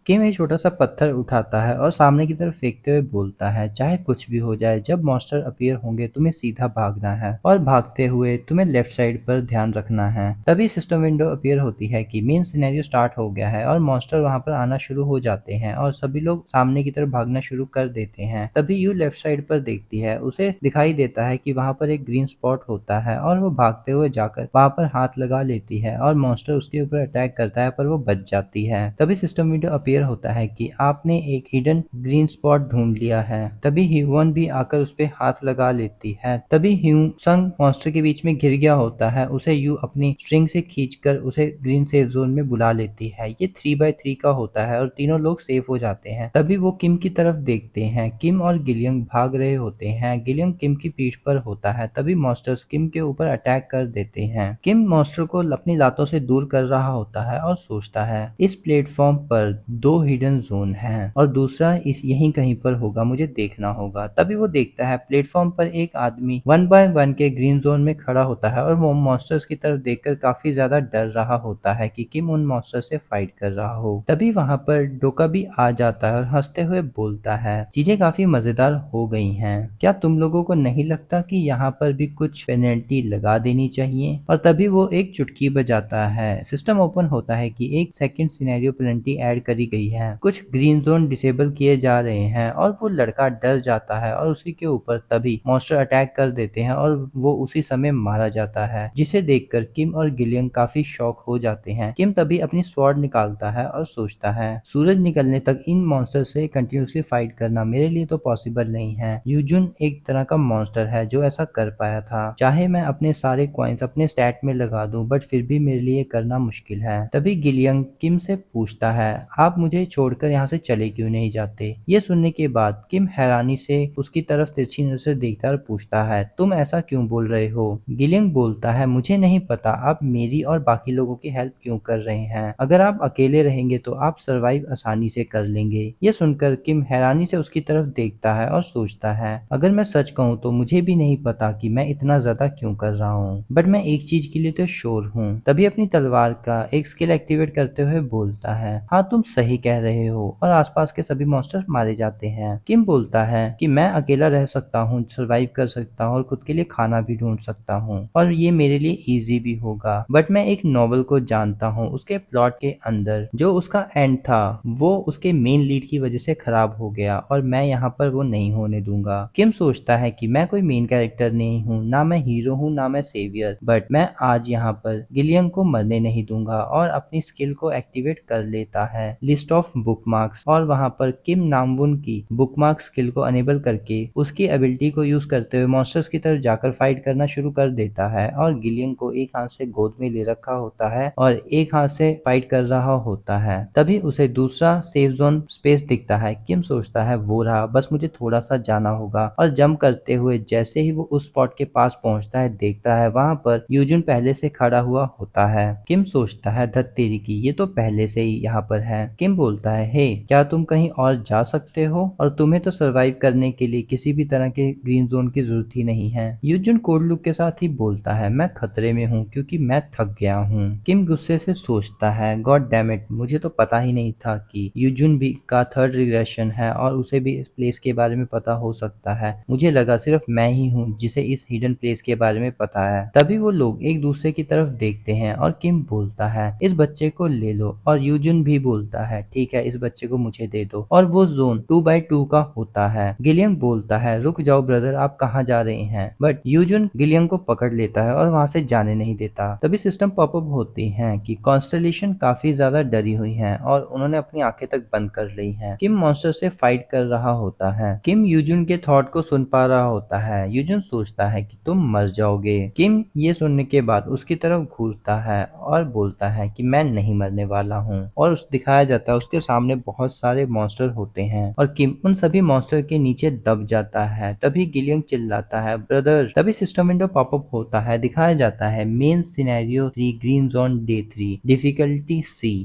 किम एक छोटा सा पत्थर उठाता है और सामने की तरफ फेंकते हुए बोलता है, चाहे कुछ भी हो जाए, जब मॉन्स्टर अपीयर होंगे तुम्हें सीधा भागना है और भागते हुए तुम्हें लेफ्ट साइड पर ध्यान रखना है। तभी सिस्टम विंडो अपीयर होती है कि मेन सिनेरियो स्टार्ट हो गया है और मॉन्स्टर वहां पर आना शुरू हो जाते हैं और सभी लोग सामने की तरफ भागना शुरू कर देते हैं। तभी यू लेफ्ट साइड पर देखती है, उसे दिखाई देता है कि वहां पर एक ग्रीन स्पॉट होता है और वो भागते हुए जाकर वहां पर हाथ लगा लेती है और मॉन्स्टर उसके ऊपर अटैक करता है पर वो बच जाती है। तभी सिस्टम विंडो अपीयर होता है कि आपने एक हिडन ग्रीन स्पॉट ढूंढ लिया है। तभी ह्यूवन भी आकर उस पे हाथ लगा लेती है। तभी ह्यू संग मॉन्स्टर के बीच में घिर गया होता है, उसे यू अपनी स्ट्रिंग से खींचकर उसे ग्रीन सेफ जोन में बुला लेती है। ये 3x3 का होता है और तीनों लोग सेफ हो जाते हैं। तभी वो किम की तरफ देखते हैं। किम और गिलियंग भाग रहे होते हैं। गिलियंग किम की पीठ पर होता है। तभी मॉन्स्टर्स किम के ऊपर अटैक कर देते हैं। किम मॉन्स्टर को अपनी लातों से दूर कर रहा होता है और सोचता है, इस प्लेटफॉर्म पर 2 हिडन जोन हैं और दूसरा इस यहीं कहीं पर होगा, मुझे देखना होगा। तभी वो देखता है प्लेटफॉर्म पर एक आदमी 1x1 के ग्रीन जोन में खड़ा होता है और वो मॉन्स्टर्स की तरफ देखकर काफी ज्यादा डर रहा होता है कि किम उन मॉन्स्टर से फाइट कर रहा हो। तभी वहां पर डोका भी आ जाता है और हंसते हुए बोलता है, चीजें काफी मजेदार हो गई हैं, क्या तुम लोगों को नहीं लगता कि यहाँ पर भी कुछ पेनल्टी लगा देनी चाहिए? और तभी वो एक चुटकी बजाता है। सिस्टम ओपन होता है कि एक सेकंड सिनेरियो पेनल्टी ऐड करी गई है, कुछ ग्रीन जोन डिसेबल किए जा रहे हैं और वो लड़का डर जाता है और उसी के ऊपर तभी मॉन्स्टर अटैक कर देते हैं और वो उसी समय मारा जाता है, जिसे देखकर किम और गिलियन काफी शॉक हो जाते हैं। किम तभी अपनी स्वॉर्ड निकालता है और सोचता है, सूरज निकलने तक इन मॉन्स्टर से कंटिन्यूसली फाइट करना मेरे लिए तो पॉसिबल नहीं है। यूजुन एक तरह का मॉन्स्टर है जो ऐसा कर पाया था, चाहे मैं अपने सारे कॉइन्स अपने स्टैट में लगा दूं, बट फिर भी मेरे लिए करना मुश्किल है। तभी गिलियन किम से पूछता है, आप मुझे छोड़कर यहाँ से चले क्यों नहीं जाते? ये सुनने के बाद किम हैरानी से उसकी तरफ तिरछी नजर से देखता है और पूछता है, तुम ऐसा क्यों बोल रहे हो? गिलियन बोलता है, मुझे नहीं पता आप मेरी और बाकी लोगों की हेल्प क्यों कर रहे हैं। अगर आप अकेले रहेंगे तो आप सरवाइव आसानी से कर लेंगे। ये सुनकर किम हैरानी से उसकी तरफ देखता है और सोचता है, अगर मैं सच कहूँ तो मुझे भी नहीं पता कि मैं इतना ज्यादा क्यों कर रहा हूँ, बट मैं एक चीज के लिए तो श्योर हूँ। तभी अपनी तलवार का एक स्किल एक्टिवेट करते हुए बोलता है, हाँ तुम सही कह रहे हो, और आसपास के सभी मॉन्स्टर मारे जाते हैं। किम बोलता है कि मैं अकेला रह सकता हूँ, सरवाइव कर सकता हूँ और खुद के लिए खाना भी ढूंढ सकता हूँ और ये मेरे लिए इजी भी होगा, बट मैं एक नॉवल को जानता हूँ, उसके प्लॉट के अंदर जो उसका एंड था वो उसके मेन लीड की वजह से खराब हो गया और मैं यहाँ पर वो नहीं होने दूंगा। किम सोचता है कि मैं कोई मेन कैरेक्टर नहीं हूँ, ना मैं हीरो हूँ ना मैं सेवियर, बट मैं आज यहाँ पर गिलियन को मरने नहीं दूंगा और अपनी स्किल को एक्टिवेट कर लेता है, लिस्ट ऑफ बुकमार्क्स, और वहां पर किम नामवुन की बुकमार्क स्किल को अनेबल करके उसकी एबिलिटी को यूज करते हुए मॉन्स्टर्स की तरफ जाकर फाइट करना शुरू कर देता है और गिलियन को एक हाथ से गोद में ले रखा होता है और एक हाथ से फाइट कर रहा होता है। तभी उसे दूसरा सेफ जोन स्पेस दिखता है। किम सोचता है, वो रहा, बस मुझे थोड़ा सा जाना होगा, और जंप करते हुए जैसे ही वो उस स्पॉट के पास पहुंचता है, देखता है वहां पर यूजुन पहले से खड़ा हुआ होता है। किम सोचता है, धत तेरी की, ये तो पहले से ही यहाँ पर है। किम बोलता है, हे क्या तुम कहीं और जा सकते हो, और तुम्हें तो सरवाइव करने के लिए किसी भी तरह के ग्रीन जोन की जरूरत ही नहीं है। यूजुन कोल्ड लुक के साथ ही बोलता है, मैं खतरे में हूँ क्योंकि मैं थक गया हूँ। किम गुस्से से सोचता है, गॉड डैम इट, मुझे तो पता ही नहीं था कि यूजुन भी का थर्ड रिग्रेशन है और उसे भी इस प्लेस के बारे में पता हो सकता है। मुझे लगा सिर्फ मैं ही हूँ जिसे इस हिडन प्लेस के बारे में पता है। तभी वो लोग एक दूसरे की तरफ देखते हैं और किम बोलता है, इस बच्चे को ले लो, और यूजुन भी बोलता है, ठीक है इस बच्चे को मुझे दे दो, और वो जोन 2x2 का होता है। गिलियन बोलता है, रुक जाओ ब्रदर, आप कहाँ जा रहे हैं, बट यूजुन गिलियन को पकड़ लेता है और वहां से जाने नहीं देता। तभी सिस्टम पॉपअप होती है कि कॉन्स्टलेशन काफी ज्यादा डरी हुई है और उन्होंने अपनी आंखें तक बंद कर ली हैं। किम मॉन्स्टर से फाइट कर रहा होता है। किम यूजुन के थॉट को सुन पा रहा होता है। यूजुन सोचता है कि तुम मर जाओगे। किम ये सुनने के बाद उसकी तरफ घूरता है और बोलता है कि मैं नहीं मरने वाला हूँ, और उस दिखाया जाता है उसके सामने बहुत सारे मॉन्स्टर होते हैं और किम उन सभी मॉन्स्टर के नीचे दब जाता है। तभी गिलियन चिल्लाता है, ब्रदर। तभी सिस्टम विंडो पॉपअप होता है, दिखाया जाता है main scenario 3 green zone day 3 difficulty सी।